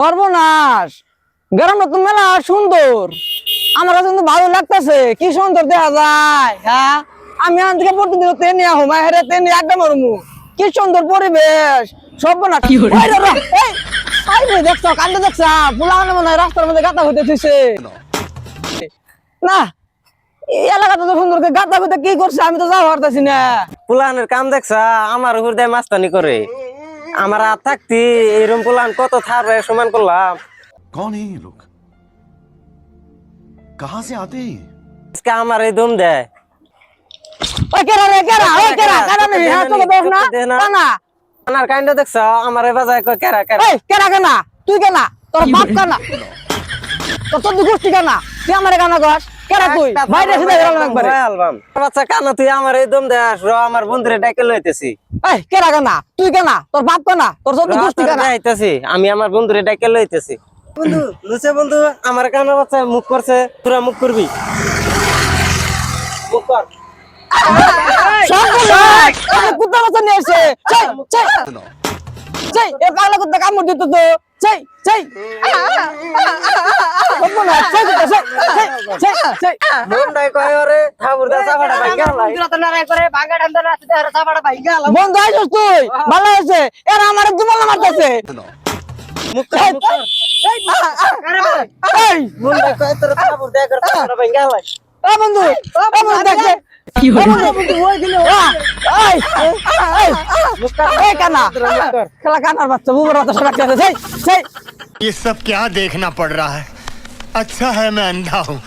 সর্বনাশ, গ্রামটা তো মেলা সুন্দর, আমার কাছে কিন্তু ভালো লাগতেছে। কি সুন্দর দেখা যায়। হ্যাঁ, আমি আন থেকে প্রতিদিন তেনে আহম হেরে তেনে আড্ডা মারমু। কি সুন্দর পরিবেশ। সর্বনাশ, দেখছ কান্ড দেখছ পোলা মনে হয় রাস্তার মধ্যে গাতা হইতে থুইছে না। এই এলাকাটা তো সুন্দর, গাতা হইতে কি করছে আমি তো যাওয়া পারতেছি না। পুলানের কাম দেখছা আমার উপর দিয়ে মাস্তানি করে। আমার আর থাকতি এরম পুলান কত থার সমান করলাম। कौन है ये लोग? कहां से आते हैं? আজকে আমার এই দম দেয়। ওই কেরা রে কেরা, ওই কেরা কেরা নেই। হ্যাঁ তোকে দেখ না না আমার কাইন্ড দেখছা আমার বাজায় কয় কেরা কেরা। এই কেরা কেনা, তুই কেনা, তোর বাপ কেনা, তোর গোষ্ঠী কেনা, তুই আমার কেনা কস কেরা তুই বাইরে এসে গেলাম একবারে। বাচ্চা কানা তুই আমার এই দম দেয় র আমার বন্ধুরে ডাকে লইতেছি। এই কেরা কেনা, তুই কেনা, তোর বাপ কেনা, তোর গোষ্ঠী কেনা। আমি আমার বন্ধুরে ডাকে লইতেছি। বন্ধু লুচে বন্ধু আমার কানা বাচ্চা মুখ করছে, তোরা মুখ করবি। মুখ কর। কুত্তা বাচ্চা নিয়ে এসে এ পাগলা কুত্তা কামড় দিত তো। বন্ধু আইসস তুই, ভালো হয়েছে। এরা আমার দুমালা মারতেছে। বন্ধু দেখছে খেলা কানার বাচ্চা বুবর ये सब क्या देखना पड़ रहा है। अच्छा है मैं अंधा हूँ।